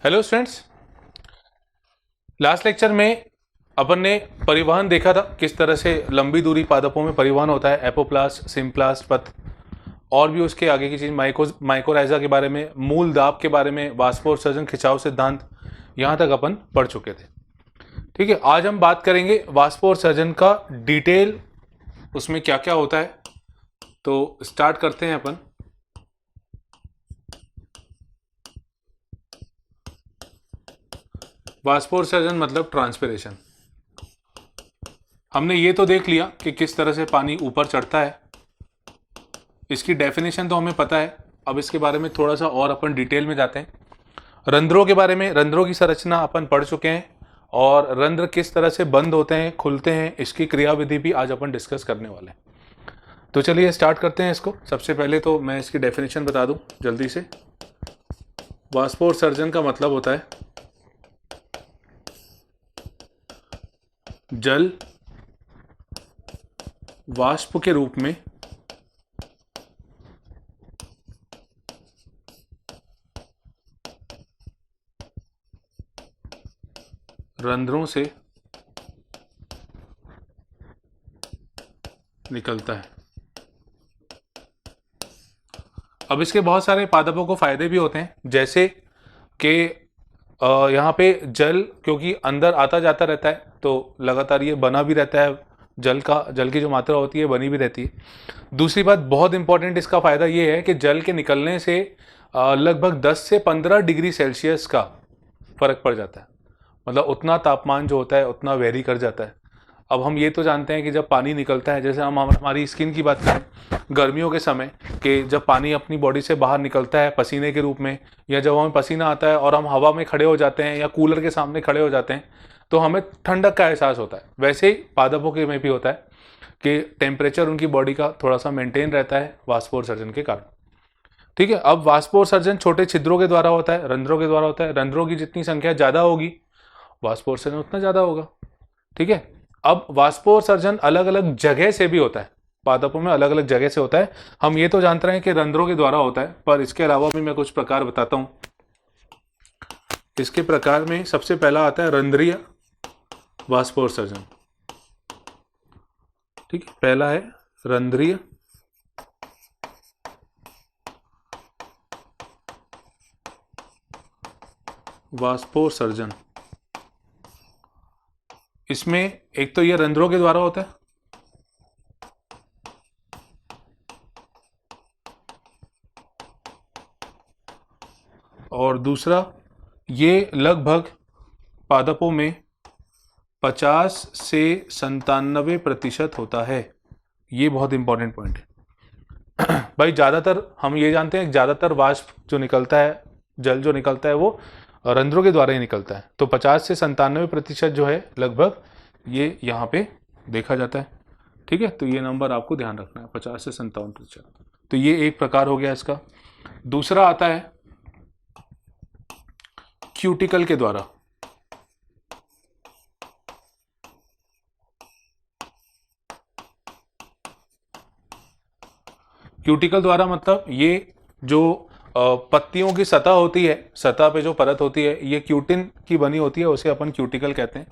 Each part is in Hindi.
हेलो स्टूडेंट्स, लास्ट लेक्चर में अपन ने परिवहन देखा था, किस तरह से लंबी दूरी पादपों में परिवहन होता है, एपोप्लास्ट, सिम्प्लास्ट, पथ और भी उसके आगे की चीज माइकोराइजा के बारे में, मूल दाब के बारे में, वाष्पोत्सर्जन खिंचाव सिद्धांत, यहां तक अपन पढ़ चुके थे। ठीक है, आज हम बात करेंगे वाष्पोत्सर्जन का डिटेल, उसमें क्या क्या होता है। तो स्टार्ट करते हैं अपन। वाष्पोत्सर्जन मतलब ट्रांसपिरेशन। हमने ये तो देख लिया कि किस तरह से पानी ऊपर चढ़ता है, इसकी डेफिनेशन तो हमें पता है। अब इसके बारे में थोड़ा सा और अपन डिटेल में जाते हैं। रंध्रों के बारे में, रंध्रों की संरचना अपन पढ़ चुके हैं और रंध्र किस तरह से बंद होते हैं, खुलते हैं, इसकी क्रियाविधि भी आज अपन डिस्कस करने वाले हैं। तो चलिए स्टार्ट करते हैं इसको। सबसे पहले तो मैं इसकी डेफिनेशन बता दूं जल्दी से। वाष्पोत्सर्जन का मतलब होता है जल वाष्प के रूप में रंध्रों से निकलता है। अब इसके बहुत सारे पादपों को फायदे भी होते हैं, जैसे कि यहाँ पे जल क्योंकि अंदर आता जाता रहता है तो लगातार ये बना भी रहता है, जल की जो मात्रा होती है बनी भी रहती है। दूसरी बात बहुत इंपॉर्टेंट इसका फायदा ये है कि जल के निकलने से लगभग 10 से 15 डिग्री सेल्सियस का फर्क पड़ जाता है। मतलब उतना तापमान जो होता है उतना वेरी कर जाता है। अब हम ये तो जानते हैं कि जब पानी निकलता है, जैसे हम हमारी स्किन की बात करें गर्मियों के समय, कि जब पानी अपनी बॉडी से बाहर निकलता है पसीने के रूप में, या जब हमें पसीना आता है और हम हवा में खड़े हो जाते हैं या कूलर के सामने खड़े हो जाते हैं तो हमें ठंडक का एहसास होता है। वैसे ही पादपों के में भी होता है कि टेम्परेचर उनकी बॉडी का थोड़ा सा मेंटेन रहता है वाष्पोत्सर्जन के कारण। ठीक है, अब वाष्पोत्सर्जन छोटे छिद्रों के द्वारा होता है, रंध्रों के द्वारा होता है। रंध्रों की जितनी संख्या ज़्यादा होगी वाष्पोत्सर्जन उतना ज़्यादा होगा। ठीक है, अब वाष्पोत्सर्जन अलग अलग जगह से भी होता है, पादपों में अलग अलग जगह से होता है। हम ये तो जानते हैं कि रंध्रों के द्वारा होता है, पर इसके अलावा भी मैं कुछ प्रकार बताता हूं। इसके प्रकार में सबसे पहला आता है रंध्रीय वाष्पोत्सर्जन। ठीक है, पहला है रंध्रीय वाष्पोत्सर्जन। इसमें एक तो ये रंध्रों के द्वारा होता है, और दूसरा ये लगभग पादपों में 50 से 97% होता है। ये बहुत इंपॉर्टेंट पॉइंट है। भाई ज़्यादातर हम ये जानते हैं ज़्यादातर वाष्प जो निकलता है, जल जो निकलता है वो रंध्रों के द्वारा ही निकलता है। तो 50 से 97% जो है लगभग ये यहाँ पे देखा जाता है। ठीक है, तो ये नंबर आपको ध्यान रखना है, 50 से 57%। तो ये एक प्रकार हो गया इसका। दूसरा आता है क्यूटिकल के द्वारा। क्यूटिकल द्वारा मतलब ये जो पत्तियों की सतह होती है, सतह पे जो परत होती है ये क्यूटिन की बनी होती है, उसे अपन क्यूटिकल कहते हैं।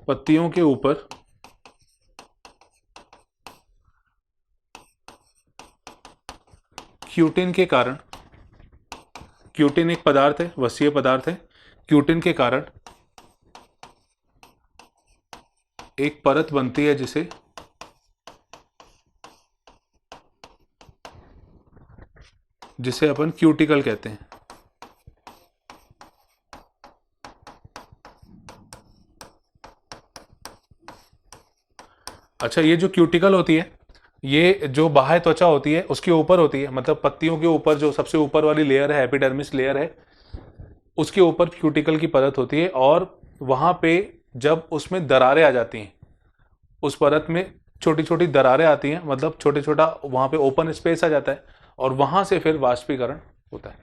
पत्तियों के ऊपर क्यूटिन के कारण, क्यूटिन एक पदार्थ है, वसीय पदार्थ है, क्यूटिन के कारण एक परत बनती है जिसे अपन क्यूटिकल कहते हैं। अच्छा, ये जो क्यूटिकल होती है ये जो बाह्य त्वचा होती है उसके ऊपर होती है, मतलब पत्तियों के ऊपर जो सबसे ऊपर वाली लेयर है, एपिडर्मिस लेयर है, उसके ऊपर क्यूटिकल की परत होती है। और वहां पे जब उसमें दरारें आ जाती हैं, उस परत में छोटी छोटी दरारें आती हैं, मतलब छोटे छोटा वहां पे ओपन स्पेस आ जाता है और वहां से फिर वाष्पीकरण होता है।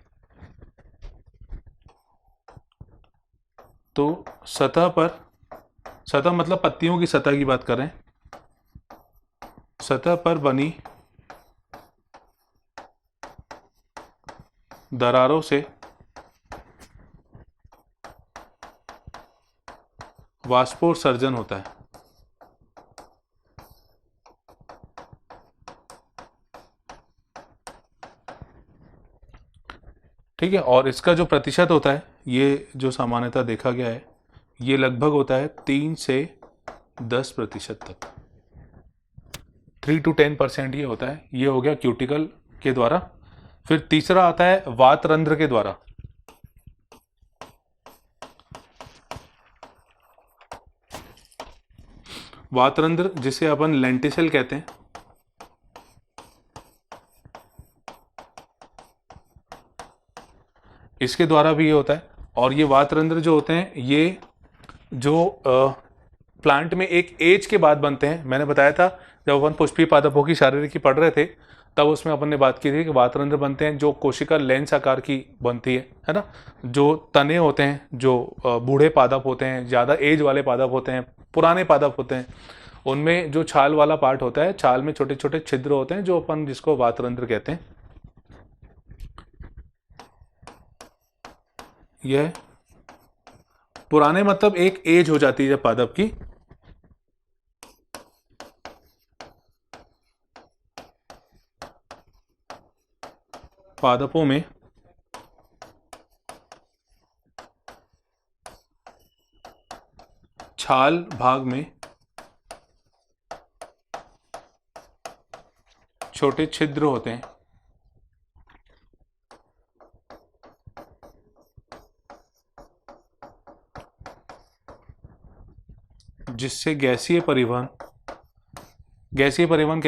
तो सतह पर, सतह मतलब पत्तियों की सतह की बात कर रहे हैं, सतह पर बनी दरारों से वाष्पोत्सर्जन होता है। ठीक है, और इसका जो प्रतिशत होता है, ये जो सामान्यतः देखा गया है, ये लगभग होता है 3 से 10% तक। 3 to 10% ये होता है। ये हो गया क्यूटिकल के द्वारा। फिर तीसरा आता है वातरंध्र के द्वारा। वातरंध्र जिसे अपन लेंटिसल कहते हैं, इसके द्वारा भी ये होता है। और ये वातरंध्र जो होते हैं, ये जो प्लांट में एक एज के बाद बनते हैं। मैंने बताया था जब अपन पुष्पीय पादपों की शारीरिकी पढ़ रहे थे, तब उसमें अपन ने बात की थी कि वातरंध्र बनते हैं जो कोशिका लेंस आकार की बनती है ना। जो तने होते हैं, जो बूढ़े पादप होते हैं, ज़्यादा एज वाले पादप होते हैं, पुराने पादप होते हैं, उनमें जो छाल वाला पार्ट होता है, छाल में छोटे छोटे छिद्र होते हैं जो अपन जिसको वातरंध्र कहते हैं। यह पुराने मतलब एक एज हो जाती है जब पादप की। पादपों में छाल भाग में छोटे छिद्र होते हैं जिससे गैसीय परिवहन कह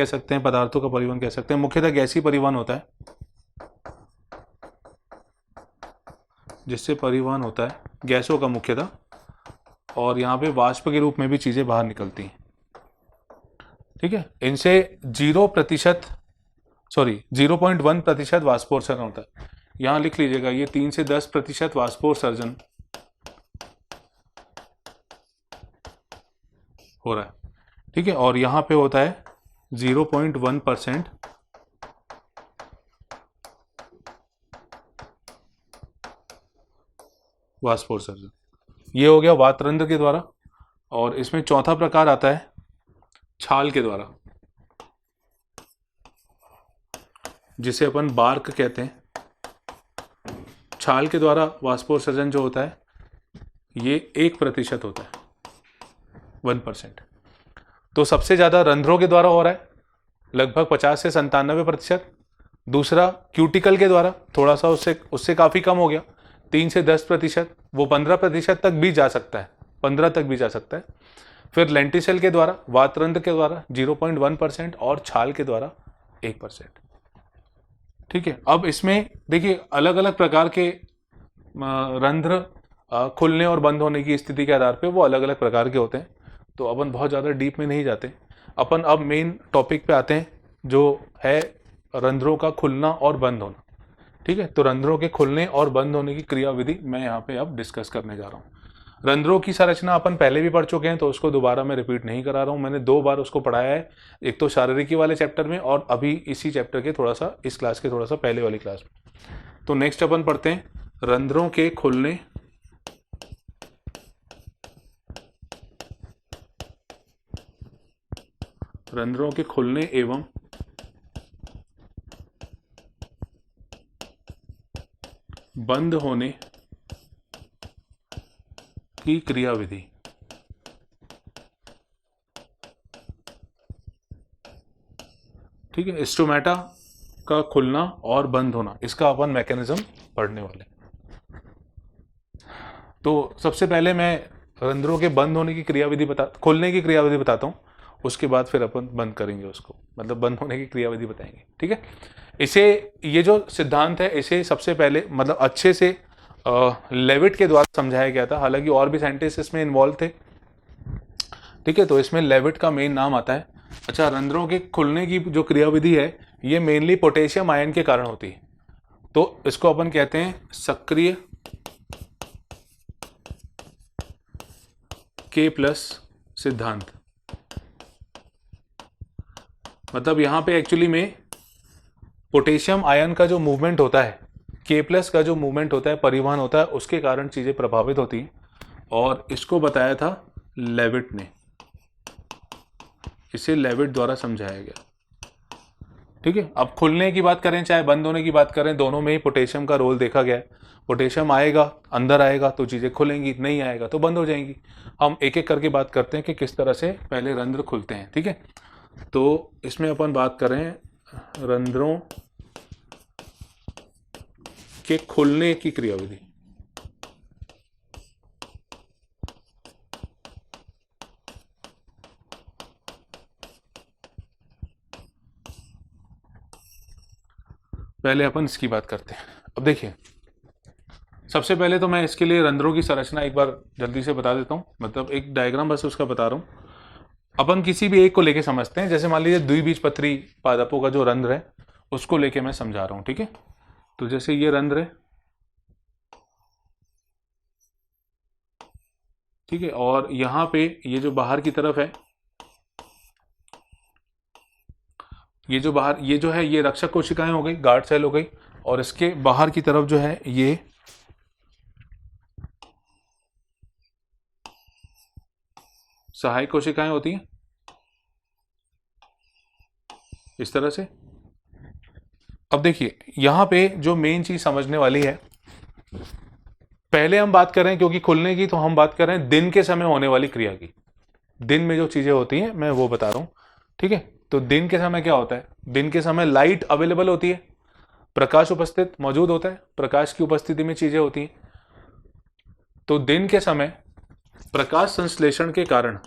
सकते हैं, पदार्थों का परिवहन कह सकते हैं, मुख्यतः गैसीय परिवहन होता है, जिससे परिवहन होता है गैसों का मुख्यतः। और यहाँ पे वाष्प के रूप में भी चीज़ें बाहर निकलती हैं। ठीक है, इनसे 0.1% वाष्पोत्सर्जन होता है। यहाँ लिख लीजिएगा, ये 3 से 10% वाष्पोत्सर्जन हो रहा है। ठीक है, और यहाँ पे होता है 0.1% वाष्पोत्सर्जन। ये हो गया वातरंध्र के द्वारा। और इसमें चौथा प्रकार आता है छाल के द्वारा, जिसे अपन बार्क कहते हैं। छाल के द्वारा वाष्पोत्सर्जन जो होता है ये 1% होता है, 1%। तो सबसे ज़्यादा रंध्रों के द्वारा हो रहा है, लगभग 50 से 97%। दूसरा क्यूटिकल के द्वारा, थोड़ा सा उससे काफ़ी कम हो गया, 3 से 10%। वो 15% तक भी जा सकता है, 15 तक भी जा सकता है। फिर लेंटिसल के द्वारा, वातरंध्र के द्वारा 0.1% और छाल के द्वारा 1%। ठीक है, अब इसमें देखिए अलग अलग प्रकार के रंध्र खुलने और बंद होने की स्थिति के आधार पे वो अलग अलग प्रकार के होते हैं। तो अपन बहुत ज़्यादा डीप में नहीं जाते, अपन अब मेन टॉपिक पे आते हैं जो है रंध्रों का खुलना और बंद होना। ठीक है, तो रंध्रों के खुलने और बंद होने की क्रियाविधि मैं यहाँ पे अब डिस्कस करने जा रहा हूँ। रंध्रों की संरचना अपन पहले भी पढ़ चुके हैं, तो उसको दोबारा मैं रिपीट नहीं करा रहा हूँ। मैंने 2 बार उसको पढ़ाया है, एक तो शारीरिकी वाले चैप्टर में और अभी इसी चैप्टर के थोड़ा सा, इस क्लास के थोड़ा सा पहले वाली क्लास में। तो नेक्स्ट अपन पढ़ते हैं रंध्रों के खुलने एवं बंद होने की क्रियाविधि। ठीक है, स्टोमेटा का खुलना और बंद होना, इसका अपन मैकेनिज्म पढ़ने वाले। तो सबसे पहले मैं रंध्रों के बंद होने की क्रियाविधि खुलने की क्रियाविधि बताता हूँ, उसके बाद फिर अपन बंद करेंगे उसको, मतलब बंद होने की क्रियाविधि बताएंगे। ठीक है, ये जो सिद्धांत है इसे सबसे पहले मतलब अच्छे से लेविट के द्वारा समझाया गया था, हालांकि और भी साइंटिस्ट इसमें इन्वॉल्व थे। ठीक है, तो इसमें लेविट का मेन नाम आता है। अच्छा, रंध्रों के खुलने की जो क्रियाविधि है ये मेनली पोटेशियम आयन के कारण होती है, तो इसको अपन कहते हैं सक्रिय K+ सिद्धांत। मतलब यहाँ पे एक्चुअली में पोटेशियम आयन का जो मूवमेंट होता है के प्लस का जो मूवमेंट होता है, परिवहन होता है, उसके कारण चीजें प्रभावित होती हैं। और इसको बताया था लेविट ने, इसे लेविट द्वारा समझाया गया। ठीक है, अब खुलने की बात करें चाहे बंद होने की बात करें, दोनों में ही पोटेशियम का रोल देखा गया है। पोटेशियम आएगा, अंदर आएगा तो चीजें खुलेंगी, नहीं आएगा तो बंद हो जाएंगी। हम एक एक करके बात करते हैं कि किस तरह से पहले रंध्र खुलते हैं। ठीक है, तो इसमें अपन बात करें रंध्रों के खुलने की क्रियाविधि। पहले अपन इसकी बात करते हैं। अब देखिए, सबसे पहले तो मैं इसके लिए रंध्रों की संरचना एक बार जल्दी से बता देता हूं, मतलब एक डायग्राम बस उसका बता रहा हूं। अपन किसी भी एक को लेके समझते हैं, जैसे मान लीजिए द्विबीजपत्री पादपों का जो रंध्र है उसको लेके मैं समझा रहा हूं। ठीक है, तो जैसे ये रंध्र है, ठीक है, और यहां पे ये जो बाहर की तरफ है, ये जो बाहर, ये जो है ये रक्षक कोशिकाएं हो गई, गार्ड सेल हो गई, और इसके बाहर की तरफ जो है ये सहायक कोशिकाएं होती हैं, इस तरह से। अब देखिए यहां पे जो मेन चीज समझने वाली है, पहले हम बात कर रहे हैं क्योंकि खुलने की, तो हम बात कर रहे हैं दिन के समय होने वाली क्रिया की। दिन में जो चीजें होती हैं मैं वो बता रहा हूं। ठीक है, तो दिन के समय क्या होता है, दिन के समय लाइट अवेलेबल होती है, प्रकाश उपस्थित मौजूद होता है, प्रकाश की उपस्थिति में चीजें होती हैं। तो दिन के समय प्रकाश संश्लेषण के कारण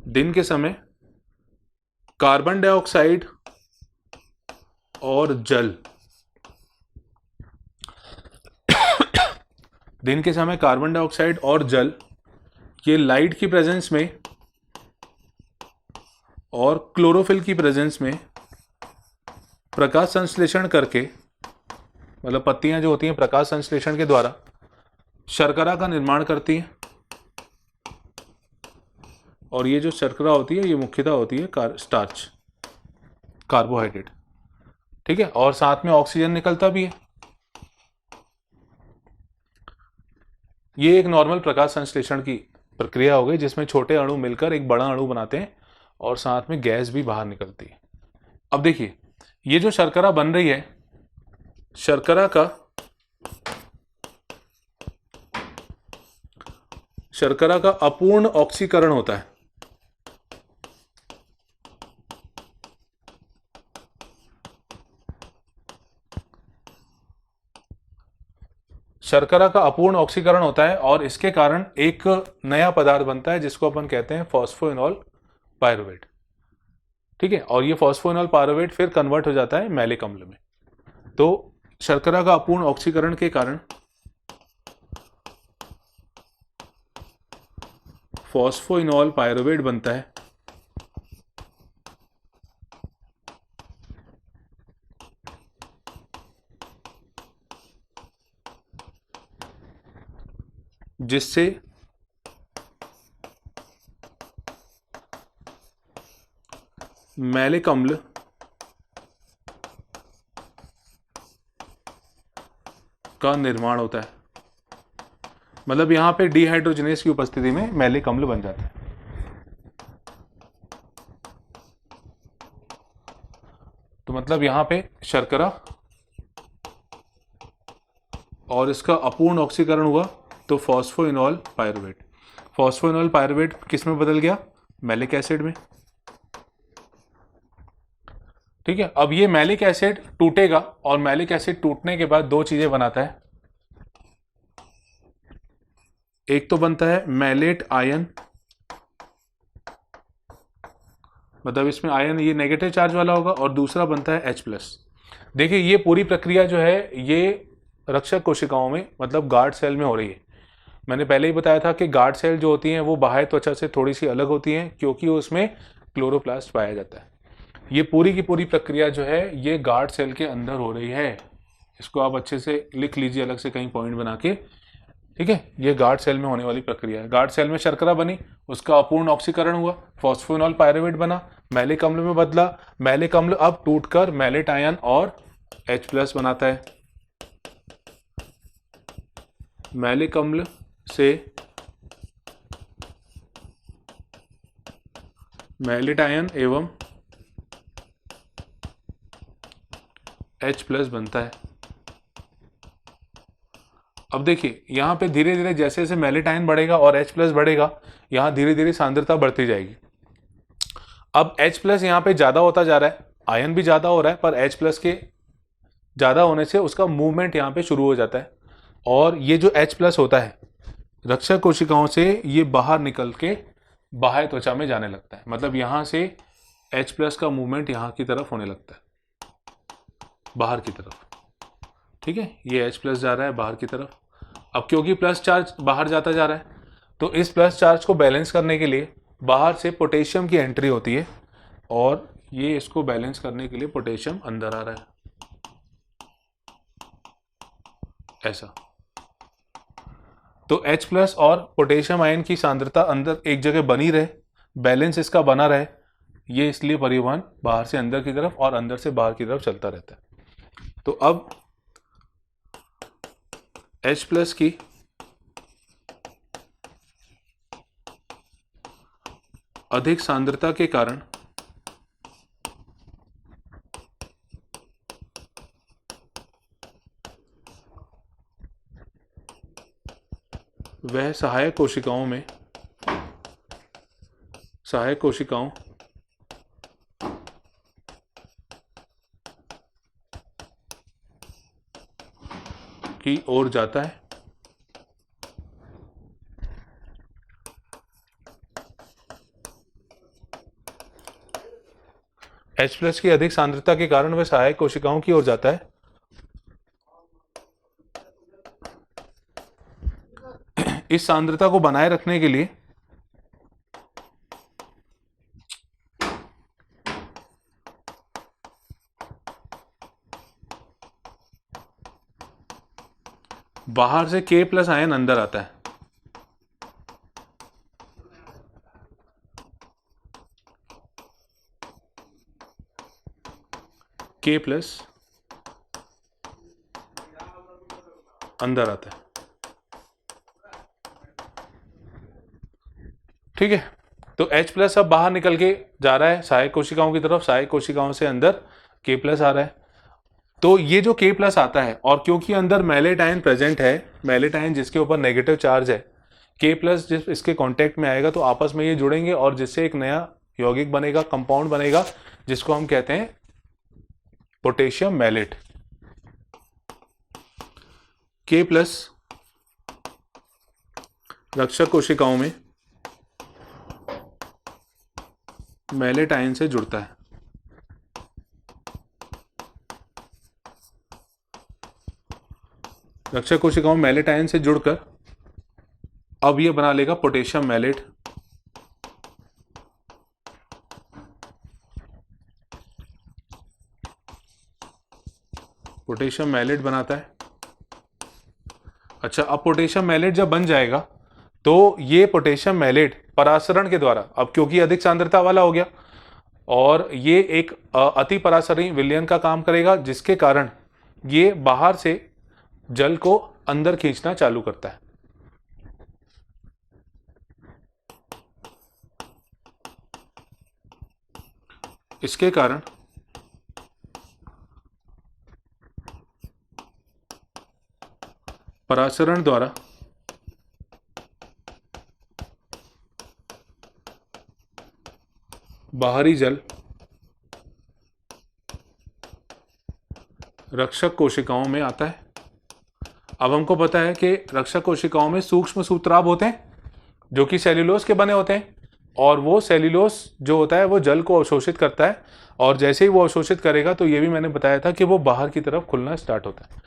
दिन के समय कार्बन डाइऑक्साइड और जल, दिन के समय कार्बन डाइऑक्साइड और जल, ये लाइट की प्रेजेंस में और क्लोरोफिल की प्रेजेंस में प्रकाश संश्लेषण करके, मतलब पत्तियां जो होती हैं प्रकाश संश्लेषण के द्वारा शर्करा का निर्माण करती हैं। और ये जो शर्करा होती है ये मुख्यतः होती है स्टार्च, कार्बोहाइड्रेट। ठीक है, और साथ में ऑक्सीजन निकलता भी है। ये एक नॉर्मल प्रकाश संश्लेषण की प्रक्रिया हो गई, जिसमें छोटे अणु मिलकर एक बड़ा अणु बनाते हैं और साथ में गैस भी बाहर निकलती है। अब देखिए ये जो शर्करा बन रही है, शर्करा का अपूर्ण ऑक्सीकरण होता है। शर्करा का अपूर्ण ऑक्सीकरण होता है और इसके कारण एक नया पदार्थ बनता है जिसको अपन कहते हैं फॉस्फोइनॉल पायरुवेट। ठीक है, और ये फॉस्फोइनॉल पायरुवेट फिर कन्वर्ट हो जाता है मैलिक अम्ल में। तो शर्करा का अपूर्ण ऑक्सीकरण के कारण फॉस्फोइनॉल पायरुवेट बनता है, जिससे मैलिक अम्ल का निर्माण होता है। मतलब यहां पे डिहाइड्रोजनेस की उपस्थिति में मैलिक अम्ल बन जाता है। तो मतलब यहां पे शर्करा और इसका अपूर्ण ऑक्सीकरण हुआ तो फॉस्फोइनॉल पायरुवेट, फॉस्फोइनॉल पायरुवेट किस में बदल गया, मैलिक एसिड में। ठीक है, अब ये मैलिक एसिड टूटेगा और मैलिक एसिड टूटने के बाद दो चीजें बनाता है। एक तो बनता है मैलेट आयन, मतलब इसमें आयन ये नेगेटिव चार्ज वाला होगा, और दूसरा बनता है H+। देखिए ये पूरी प्रक्रिया जो है ये रक्षक कोशिकाओं में, मतलब गार्ड सेल में हो रही है। मैंने पहले ही बताया था कि गार्ड सेल जो होती हैं वो बाह्य त्वचा से थोड़ी सी अलग होती हैं क्योंकि उसमें क्लोरोप्लास्ट पाया जाता है। ये पूरी की पूरी प्रक्रिया जो है ये गार्ड सेल के अंदर हो रही है। इसको आप अच्छे से लिख लीजिए अलग से कहीं पॉइंट बना के। ठीक है, ये गार्ड सेल में होने वाली प्रक्रिया है। गार्ड सेल में शर्करा बनी, उसका अपूर्ण ऑक्सीकरण हुआ, फॉस्फोनॉल पायरुवेट बना, मैलिक अम्ल में बदला, मैलिक अम्ल अब टूटकर मैलेट आयन और H+ बनाता है। मैलिक अम्ल से मैलेट आयन एवं H+ बनता है। अब देखिए यहां पे धीरे धीरे जैसे जैसे मैलेट आयन बढ़ेगा और H+ बढ़ेगा, यहां धीरे धीरे सांद्रता बढ़ती जाएगी। अब H+ यहां पे ज्यादा होता जा रहा है, आयन भी ज्यादा हो रहा है, पर H+ के ज्यादा होने से उसका मूवमेंट यहां पे शुरू हो जाता है, और ये जो H+ होता है रक्षक कोशिकाओं से ये बाहर निकल के बाह्य त्वचा में जाने लगता है। मतलब यहां से H+ का मूवमेंट यहां की तरफ होने लगता है, बाहर की तरफ। ठीक है, ये H+ जा रहा है बाहर की तरफ। अब क्योंकि प्लस चार्ज बाहर जाता जा रहा है, तो इस प्लस चार्ज को बैलेंस करने के लिए बाहर से पोटेशियम की एंट्री होती है, और ये इसको बैलेंस करने के लिए पोटेशियम अंदर आ रहा है, ऐसा। तो H+ और पोटेशियम आयन की सांद्रता अंदर एक जगह बनी रहे, बैलेंस इसका बना रहे, ये इसलिए परिवहन बाहर से अंदर की तरफ और अंदर से बाहर की तरफ चलता रहता है। तो अब H+ की अधिक सांद्रता के कारण वह सहायक कोशिकाओं की ओर जाता है, H+ की अधिक सांद्रता के कारण वह सहायक कोशिकाओं की ओर जाता है। इस सांद्रता को बनाए रखने के लिए बाहर से K+ आयन अंदर आता है। K+ अंदर आता है। ठीक है, तो H+ अब बाहर निकल के जा रहा है सहायक कोशिकाओं की तरफ, सहायक कोशिकाओं से अंदर K+ आ रहा है। तो ये जो K+ आता है, और क्योंकि अंदर मैलेट आयन प्रेजेंट है, मैलेट आयन जिसके ऊपर नेगेटिव चार्ज है, K+ जिस इसके कांटेक्ट में आएगा तो आपस में ये जुड़ेंगे और जिससे एक नया यौगिक बनेगा, कंपाउंड बनेगा, जिसको हम कहते हैं पोटेशियम मैलेट। K+ रक्षक कोशिकाओं में मैलेट आयन से जुड़ता है। रक्षक कोशिकाओं में मैलेट आयन से जुड़कर अब ये बना लेगा पोटेशियम मैलेट। पोटेशियम मैलेट बनाता है। अच्छा, अब पोटेशियम मैलेट जब बन जाएगा तो ये पोटेशियम मैलेट परासरण के द्वारा, अब क्योंकि अधिक सांद्रता वाला हो गया, और ये एक अति परासरणी विलयन का काम करेगा, जिसके कारण ये बाहर से जल को अंदर खींचना चालू करता है। इसके कारण परासरण द्वारा बाहरी जल रक्षक कोशिकाओं में आता है। अब हमको पता है कि रक्षक कोशिकाओं में सूक्ष्म सूत्राब होते हैं जो कि सेल्यूलोज के बने होते हैं, और वो सेल्यूलोज जो होता है वो जल को अवशोषित करता है, और जैसे ही वो अवशोषित करेगा तो ये भी मैंने बताया था कि वो बाहर की तरफ खुलना स्टार्ट होता है।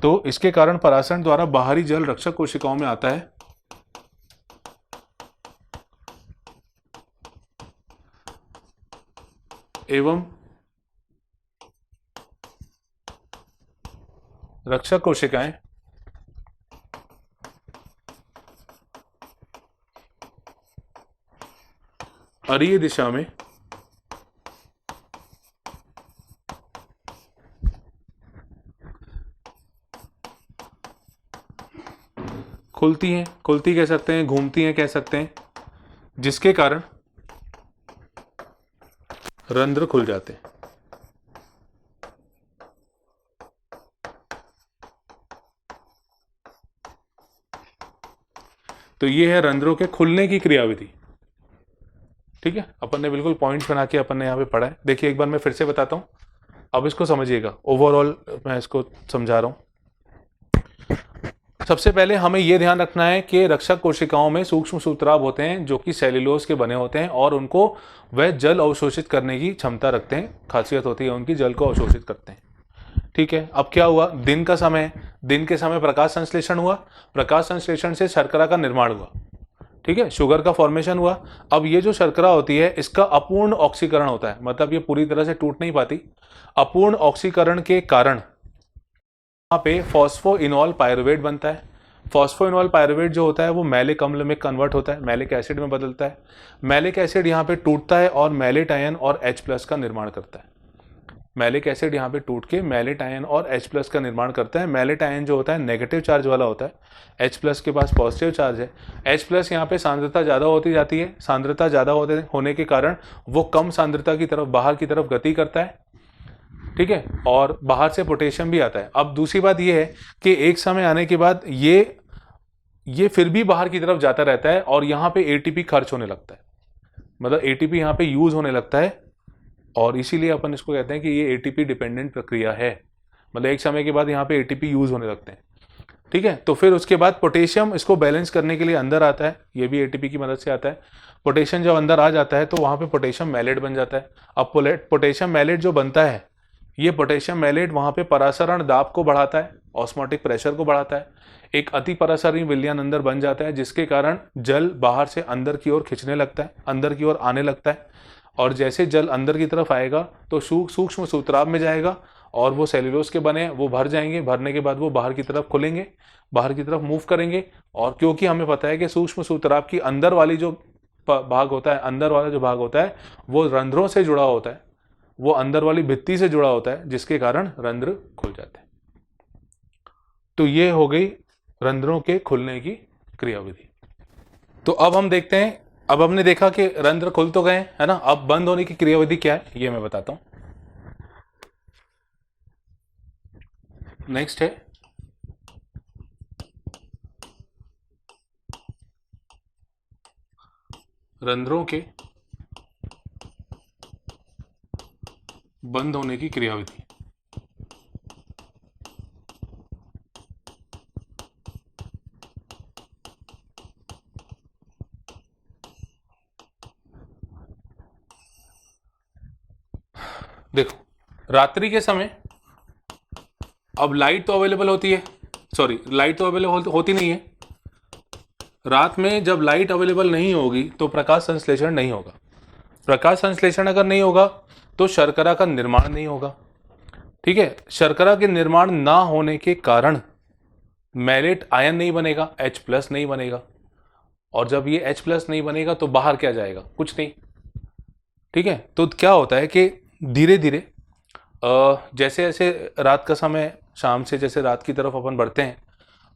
तो इसके कारण परासरण द्वारा बाहरी जल रक्षक कोशिकाओं में आता है, एवं रक्षक कोशिकाएं अरीय दिशा में खुलती हैं, खुलती कह सकते हैं, घूमती हैं कह सकते हैं, जिसके कारण रंध्र खुल जाते हैं। तो ये है रंध्रों के खुलने की क्रियाविधि। ठीक है, अपन ने बिल्कुल पॉइंट्स बना के अपन ने यहाँ पे पढ़ा है। देखिए एक बार मैं फिर से बताता हूँ, अब इसको समझिएगा, ओवरऑल मैं इसको समझा रहा हूँ। सबसे पहले हमें यह ध्यान रखना है कि रक्षक कोशिकाओं में सूक्ष्म सूत्राभ होते हैं जो कि सेल्यूलोज के बने होते हैं और उनको वह जल अवशोषित करने की क्षमता रखते हैं, खासियत होती है उनकी, जल को अवशोषित करते हैं। ठीक है, अब क्या हुआ, दिन का समय, दिन के समय प्रकाश संश्लेषण हुआ, प्रकाश संश्लेषण से शर्करा का निर्माण हुआ। ठीक है, शुगर का फॉर्मेशन हुआ। अब ये जो शर्करा होती है इसका अपूर्ण ऑक्सीकरण होता है, मतलब ये पूरी तरह से टूट नहीं पाती। अपूर्ण ऑक्सीकरण के कारण यहाँ पे फॉस्फोइनॉल पायरुवेट बनता है। फॉस्फोइनॉल पायरुवेट जो होता है वो मैलिक अम्ल में कन्वर्ट होता है, मैलिक एसिड में बदलता है। मैलिक एसिड यहाँ पे टूटता है और मैलेट आयन और H+ का निर्माण करता है। मैलिक एसिड यहाँ पे टूट के मैलेट आयन और H+ का निर्माण करता है। मैलेट आयन जो होता है नेगेटिव चार्ज वाला होता है, H+ के पास पॉजिटिव चार्ज है। H+ यहाँ पे सांद्रता ज़्यादा होती जाती है, सांद्रता ज़्यादा होने के कारण वो कम सांद्रता की तरफ, बाहर की तरफ गति करता है। ठीक है, और बाहर से पोटेशियम भी आता है। अब दूसरी बात यह है कि एक समय आने के बाद ये फिर भी बाहर की तरफ जाता रहता है और यहाँ पे एटीपी खर्च होने लगता है, मतलब एटीपी यहाँ पे यूज होने लगता है, और इसीलिए अपन इसको कहते हैं कि ये एटीपी डिपेंडेंट प्रक्रिया है। मतलब एक समय के बाद यहाँ पे एटीपी यूज होने लगते हैं। ठीक है, तो फिर उसके बाद पोटेशियम इसको बैलेंस करने के लिए अंदर आता है, ये भी एटीपी की मदद से आता है। पोटेशियम जब अंदर आ जाता है तो वहाँ पे पोटेशियम मैलेट बन जाता है। अब पोटेशियम मैलेट जो बनता है, ये पोटेशियम मैलेट वहाँ पे परासरण दाब को बढ़ाता है, ऑस्मोटिक प्रेशर को बढ़ाता है। एक अति परासरणीय विलयन अंदर बन जाता है, जिसके कारण जल बाहर से अंदर की ओर खिंचने लगता है, अंदर की ओर आने लगता है। और जैसे जल अंदर की तरफ आएगा तो सूक्ष्म सूत्राभ में जाएगा और वो सेल्यूलोज के बने, वो भर जाएंगे। भरने के बाद वो बाहर की तरफ खुलेंगे, बाहर की तरफ मूव करेंगे। और क्योंकि हमें पता है कि सूक्ष्म सूत्राभ की अंदर वाली जो भाग होता है, अंदर वाला जो भाग होता है वो रंध्रों से जुड़ा होता है, वो अंदर वाली भित्ति से जुड़ा होता है, जिसके कारण रंध्र खुल जाते हैं। तो ये हो गई रंध्रों के खुलने की क्रियाविधि। तो अब हम देखते हैं, अब हमने देखा कि रंध्र खुल तो गए है ना, अब बंद होने की क्रियाविधि क्या है ये मैं बताता हूं। नेक्स्ट है रंध्रों के बंद होने की क्रियाविधि। देखो रात्रि के समय अब लाइट तो अवेलेबल होती है, सॉरी लाइट तो अवेलेबल होती नहीं है। रात में जब लाइट अवेलेबल नहीं होगी तो प्रकाश संश्लेषण नहीं होगा। प्रकाश संश्लेषण अगर नहीं होगा तो शर्करा का निर्माण नहीं होगा। ठीक है, शर्करा के निर्माण ना होने के कारण मैलेट आयन नहीं बनेगा, H+ नहीं बनेगा। और जब ये H+ नहीं बनेगा तो बाहर क्या जाएगा, कुछ नहीं। ठीक है, तो क्या होता है कि धीरे धीरे जैसे जैसे रात का समय, शाम से जैसे रात की तरफ अपन बढ़ते हैं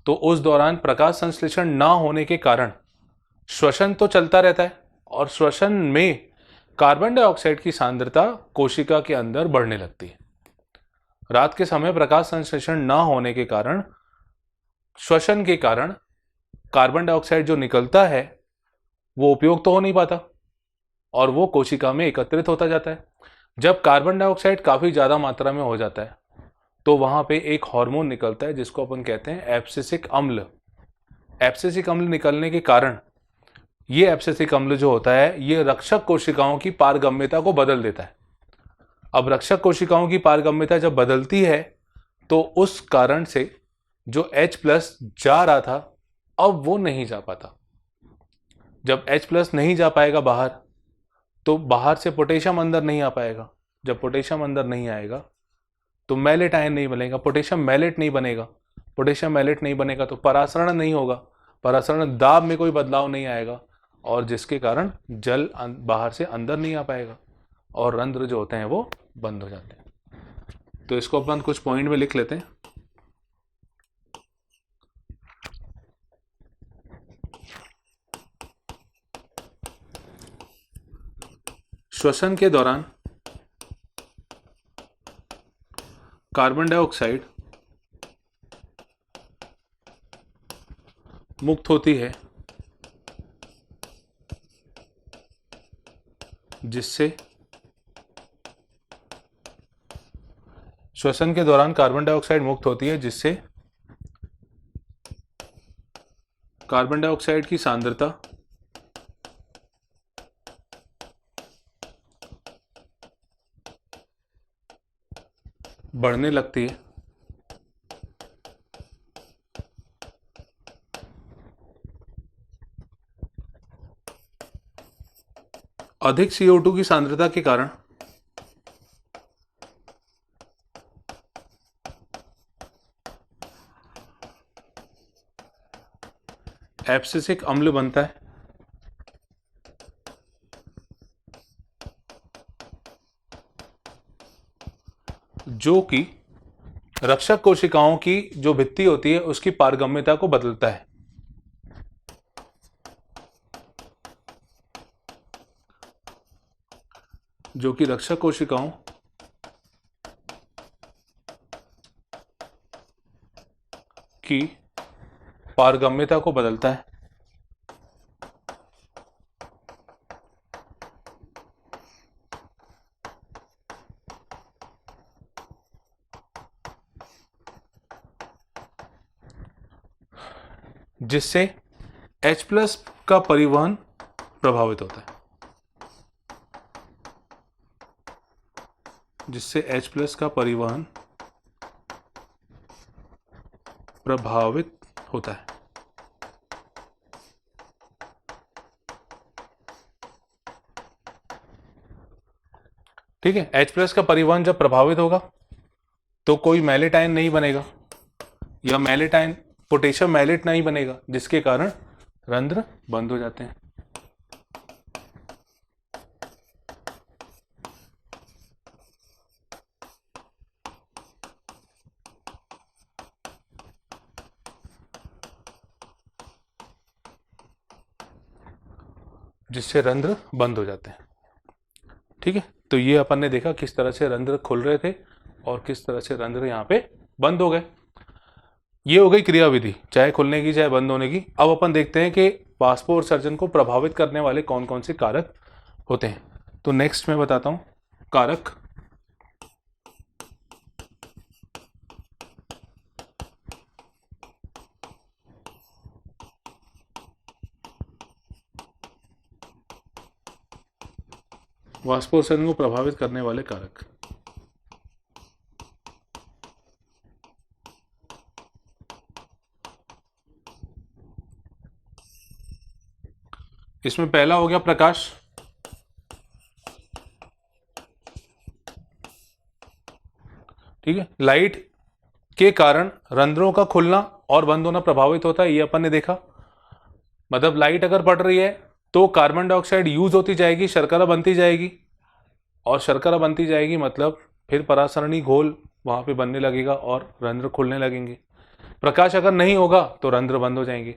तो उस दौरान प्रकाश संश्लेषण ना होने के कारण श्वसन तो चलता रहता है और श्वसन में कार्बन डाइऑक्साइड की सांद्रता कोशिका के अंदर बढ़ने लगती है। रात के समय प्रकाश संश्लेषण ना होने के कारण, श्वसन के कारण कार्बन डाइऑक्साइड जो निकलता है वो उपयोग तो हो नहीं पाता और वो कोशिका में एकत्रित होता जाता है। जब कार्बन डाइऑक्साइड काफी ज्यादा मात्रा में हो जाता है तो वहां पे एक हार्मोन निकलता है जिसको अपन कहते हैं एब्सिसिक अम्ल। एब्सिसिक अम्ल निकलने के कारण ये एब्सिसिक अम्ल जो होता है ये रक्षक कोशिकाओं की पारगम्यता को बदल देता है। अब रक्षक कोशिकाओं की पारगम्यता जब बदलती है तो उस कारण से जो H+ जा रहा था अब वो नहीं जा पाता। जब H+ नहीं जा पाएगा बाहर तो बाहर से पोटेशियम अंदर नहीं आ पाएगा। जब पोटेशियम अंदर नहीं आएगा तो मैलेट आयन नहीं बनेगा, पोटेशियम मैलेट नहीं बनेगा। पोटेशियम मैलेट नहीं बनेगा तो परासरण नहीं होगा, परासरण दाब में कोई बदलाव नहीं आएगा और जिसके कारण जल बाहर से अंदर नहीं आ पाएगा और रंध्र जो होते हैं वो बंद हो जाते हैं। तो इसको अपन कुछ पॉइंट में लिख लेते हैं। श्वसन के दौरान कार्बन डाइऑक्साइड मुक्त होती है, जिससे श्वसन के दौरान कार्बन डाइऑक्साइड मुक्त होती है जिससे कार्बन डाइऑक्साइड की सांद्रता बढ़ने लगती है। अधिक CO2 की सांद्रता के कारण एब्सिसिक अम्ल बनता है, जो कि रक्षक कोशिकाओं की जो भित्ति होती है उसकी पारगम्यता को बदलता है। जो कि रक्षक कोशिकाओं की पारगम्यता को बदलता है। जिससे H+ का परिवहन प्रभावित होता है। जिससे H+ का परिवहन प्रभावित होता है। ठीक है, H+ का परिवहन जब प्रभावित होगा तो कोई मैलेटाइन नहीं बनेगा या मैलेटाइन पोटेशियम मैलेट नहीं बनेगा, जिसके कारण रंध्र बंद हो जाते हैं। जिससे रंध्र बंद हो जाते हैं। ठीक है, तो ये अपन ने देखा किस तरह से रंध्र खुल रहे थे और किस तरह से रंध्र यहाँ पे बंद हो गए। ये हो गई क्रियाविधि, चाहे खुलने की चाहे बंद होने की। अब अपन देखते हैं कि वाष्पोत्सर्जन को प्रभावित करने वाले कौन कौन से कारक होते हैं। तो नेक्स्ट मैं बताता हूं कारक। वाष्पोत्सर्जन को प्रभावित करने वाले कारक। इसमें पहला हो गया प्रकाश। ठीक है, लाइट के कारण रंध्रों का खुलना और बंद होना प्रभावित होता है, ये अपन ने देखा। मतलब लाइट अगर पड़ रही है तो कार्बन डाइऑक्साइड यूज होती जाएगी, शर्करा बनती जाएगी, और शर्करा बनती जाएगी मतलब फिर परासरणी घोल वहां पे बनने लगेगा और रंध्र खुलने लगेंगे। प्रकाश अगर नहीं होगा तो रंध्र बंद हो जाएंगे।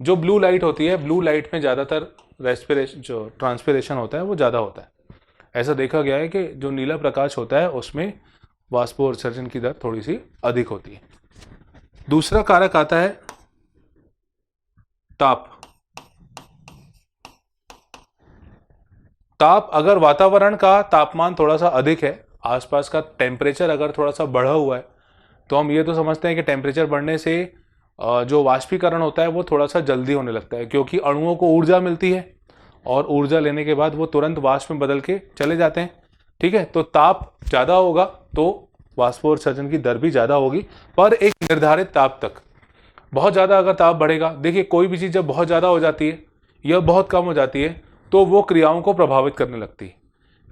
जो ब्लू लाइट होती है, ब्लू लाइट में ज़्यादातर रेस्पिरेशन जो ट्रांसपिरेशन होता है वो ज़्यादा होता है। ऐसा देखा गया है कि जो नीला प्रकाश होता है उसमें वाष्पोत्सर्जन की दर थोड़ी सी अधिक होती है। दूसरा कारक आता है ताप। ताप, अगर वातावरण का तापमान थोड़ा सा अधिक है, आसपास का टेम्परेचर अगर थोड़ा सा बढ़ा हुआ है, तो हम ये तो समझते हैं कि टेम्परेचर बढ़ने से जो वाष्पीकरण होता है वो थोड़ा सा जल्दी होने लगता है, क्योंकि अणुओं को ऊर्जा मिलती है और ऊर्जा लेने के बाद वो तुरंत वाष्प में बदल के चले जाते हैं। ठीक है, तो ताप ज़्यादा होगा तो वाष्पोत्सर्जन की दर भी ज़्यादा होगी, पर एक निर्धारित ताप तक। बहुत ज़्यादा अगर ताप बढ़ेगा, देखिए कोई भी चीज़ जब बहुत ज़्यादा हो जाती है या बहुत कम हो जाती है तो वो क्रियाओं को प्रभावित करने लगती है।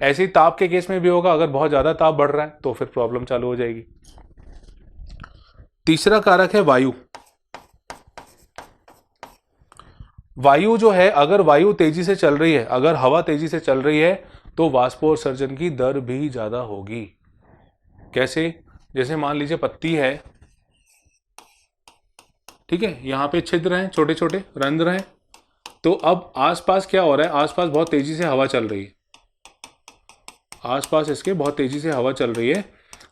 ऐसे ही ताप के केस में भी होगा, अगर बहुत ज़्यादा ताप बढ़ रहा है तो फिर प्रॉब्लम चालू हो जाएगी। तीसरा कारक है वायु। वायु जो है, अगर वायु तेजी से चल रही है, अगर हवा तेजी से चल रही है, तो वाष्पोत्सर्जन की दर भी ज्यादा होगी। कैसे? जैसे मान लीजिए पत्ती है, ठीक है, यहां पे छिद्र हैं, छोटे छोटे रंध्र हैं, तो अब आसपास क्या हो रहा है, आसपास बहुत तेजी से हवा चल रही है, आसपास इसके बहुत तेजी से हवा चल रही है।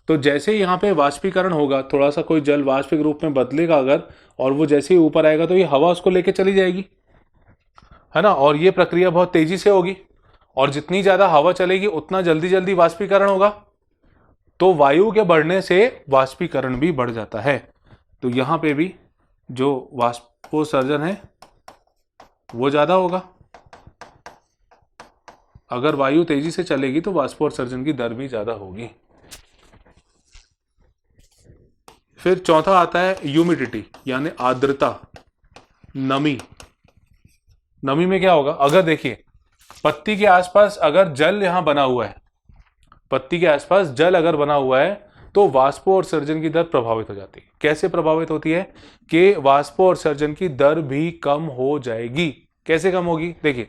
तो जैसे यहाँ पे वाष्पीकरण होगा, थोड़ा सा कोई जल वाष्प के रूप में बदलेगा अगर, और वो जैसे ही ऊपर आएगा तो ये हवा उसको लेके चली जाएगी, है ना, और ये प्रक्रिया बहुत तेजी से होगी, और जितनी ज्यादा हवा चलेगी उतना जल्दी जल्दी वाष्पीकरण होगा, तो वायु के बढ़ने से वाष्पीकरण भी बढ़ जाता है। तो यहां पे भी जो वाष्पोत्सर्जन है वो ज्यादा होगा। अगर वायु तेजी से चलेगी तो वाष्पोत्सर्जन की दर भी ज्यादा होगी। फिर चौथा आता है ह्यूमिडिटी, यानी आर्द्रता, नमी। नमी में क्या होगा, अगर देखिए पत्ती के आसपास अगर जल यहां बना हुआ है, पत्ती के आसपास जल अगर बना हुआ है, तो वाष्पोत्सर्जन की दर प्रभावित हो जाती है। कैसे प्रभावित होती है कि वाष्पोत्सर्जन की दर भी कम हो जाएगी। कैसे कम होगी? देखिए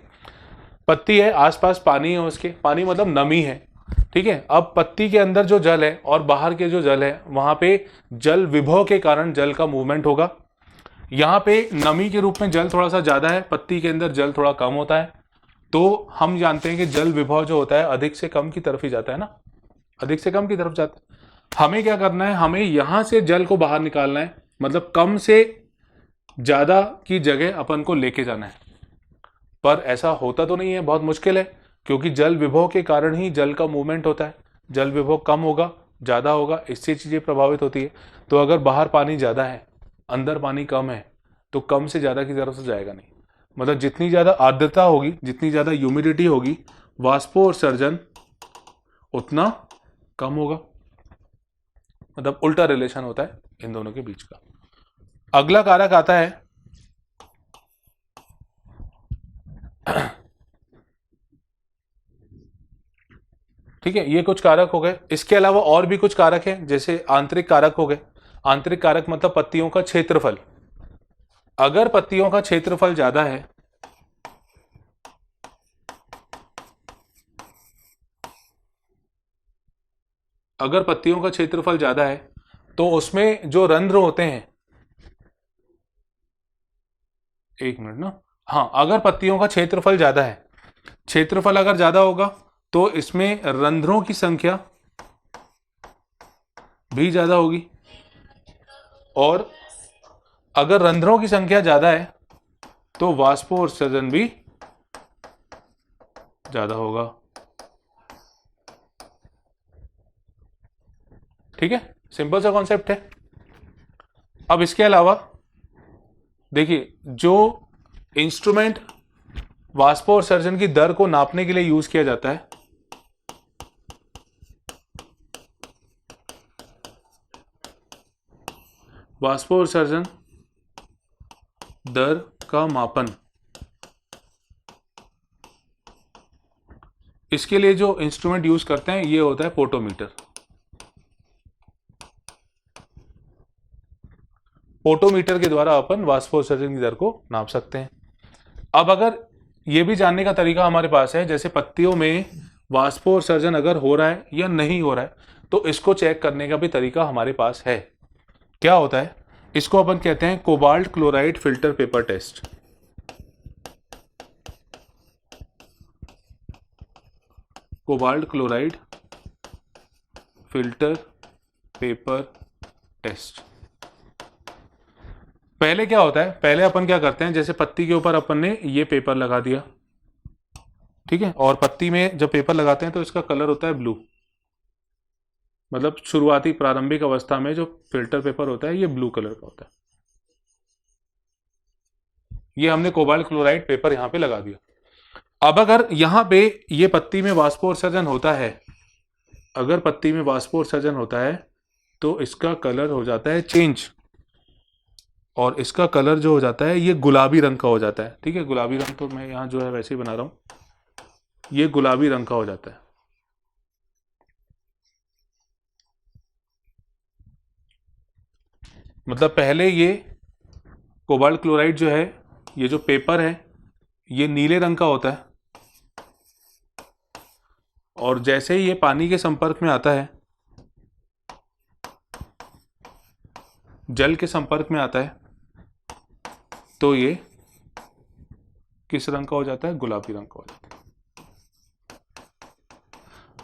पत्ती है, आसपास पानी है, उसके पानी मतलब नमी है, ठीक है। अब पत्ती के अंदर जो जल है और बाहर के जो जल है, वहां पे जल विभव के कारण जल का मूवमेंट होगा। यहाँ पे नमी के रूप में जल थोड़ा सा ज्यादा है, पत्ती के अंदर जल थोड़ा कम होता है, तो हम जानते हैं कि जल विभव जो होता है अधिक से कम की तरफ ही जाता है ना, अधिक से कम की तरफ जाता है। हमें क्या करना है, हमें यहां से जल को बाहर निकालना है, मतलब कम से ज्यादा की जगह अपन को लेके जाना है। पर ऐसा होता तो नहीं है, बहुत मुश्किल है, क्योंकि जल विभव के कारण ही जल का मूवमेंट होता है। जल विभव कम होगा, ज्यादा होगा, इससे चीजें प्रभावित होती है। तो अगर बाहर पानी ज्यादा है, अंदर पानी कम है, तो कम से ज्यादा की तरफ से जाएगा नहीं। मतलब जितनी ज्यादा आर्द्रता होगी, जितनी ज्यादा ह्यूमिडिटी होगी, वाष्पोत्सर्जन उतना कम होगा। मतलब उल्टा रिलेशन होता है इन दोनों के बीच का। अगला कारक आता है ठीक है, ये कुछ कारक हो गए। इसके अलावा और भी कुछ कारक हैं, जैसे आंतरिक कारक हो गए। आंतरिक कारक मतलब पत्तियों का क्षेत्रफल। अगर पत्तियों का क्षेत्रफल ज्यादा है, अगर पत्तियों का क्षेत्रफल ज्यादा है, तो उसमें जो रंध्र होते हैं, एक मिनट ना, हाँ, अगर पत्तियों का क्षेत्रफल ज्यादा है, क्षेत्रफल अगर ज्यादा होगा, तो इसमें रंध्रों की संख्या भी ज्यादा होगी, और अगर रंध्रों की संख्या ज्यादा है, तो वाष्पोत्सर्जन भी ज्यादा होगा। ठीक है, सिंपल सा कॉन्सेप्ट है। अब इसके अलावा देखिए, जो इंस्ट्रूमेंट वाष्पोत्सर्जन की दर को नापने के लिए यूज किया जाता है, वाष्पोत्सर्जन दर का मापन, इसके लिए जो इंस्ट्रूमेंट यूज करते हैं ये होता है पोटोमीटर। पोटोमीटर के द्वारा अपन वाष्पोत्सर्जन की दर को नाप सकते हैं। अब अगर ये भी जानने का तरीका हमारे पास है, जैसे पत्तियों में वाष्पोत्सर्जन अगर हो रहा है या नहीं हो रहा है, तो इसको चेक करने का भी तरीका हमारे पास है। क्या होता है, इसको अपन कहते हैं cobalt chloride filter paper test. Cobalt chloride filter paper test. पहले क्या होता है, पहले अपन क्या करते हैं, जैसे पत्ती के ऊपर अपन ने ये पेपर लगा दिया, ठीक है, और पत्ती में जब पेपर लगाते हैं तो इसका कलर होता है ब्लू। मतलब शुरुआती प्रारंभिक अवस्था में जो फिल्टर पेपर होता है ये ब्लू कलर का होता है। ये हमने कोबाल्ट क्लोराइड पेपर यहां पे लगा दिया। अब अगर यहां पे ये पत्ती में वाष्पोत्सर्जन होता है, अगर पत्ती में वाष्पोत्सर्जन होता है, तो इसका कलर हो जाता है चेंज, और इसका कलर जो हो जाता है ये गुलाबी रंग का हो जाता है। ठीक है, गुलाबी रंग तो मैं यहां जो है वैसे ही बना रहा हूं, ये गुलाबी रंग का हो जाता है। मतलब पहले ये कोबाल्ट क्लोराइड जो है, ये जो पेपर है ये नीले रंग का होता है, और जैसे ही ये पानी के संपर्क में आता है, जल के संपर्क में आता है, तो ये किस रंग का हो जाता है? गुलाबी रंग का हो जाता है।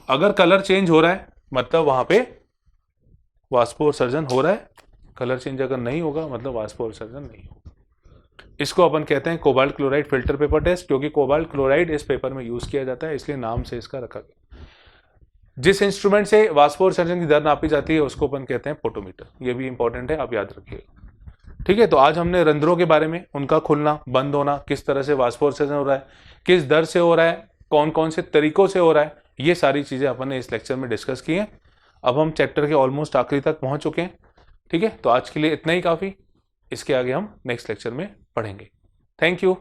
अगर कलर चेंज हो रहा है मतलब वहां पे वाष्पोत्सर्जन हो रहा है, कलर चेंज अगर नहीं होगा मतलब वाष्पोत्सर्जन नहीं होगा। इसको अपन कहते हैं cobalt chloride filter paper test, क्योंकि कोबाल्ट क्लोराइड इस पेपर में यूज किया जाता है, इसलिए नाम से इसका रखा गया। जिस इंस्ट्रूमेंट से वाष्पोत्सर्जन की दर नापी जाती है उसको अपन कहते हैं फोटोमीटर। ये भी इंपॉर्टेंट है, आप याद रखिएगा। ठीक है, तो आज हमने रंध्रों के बारे में, उनका खुलना बंद होना, किस तरह से वाष्पोत्सर्जन हो रहा है, किस दर से हो रहा है, कौन कौन से तरीकों से हो रहा है, ये सारी चीजें अपन ने इस लेक्चर में डिस्कस की हैं। अब हम चैप्टर के ऑलमोस्ट आखिरी तक पहुंच चुके हैं। ठीक है, तो आज के लिए इतना ही काफी। इसके आगे हम नेक्स्ट लेक्चर में पढ़ेंगे। Thank you.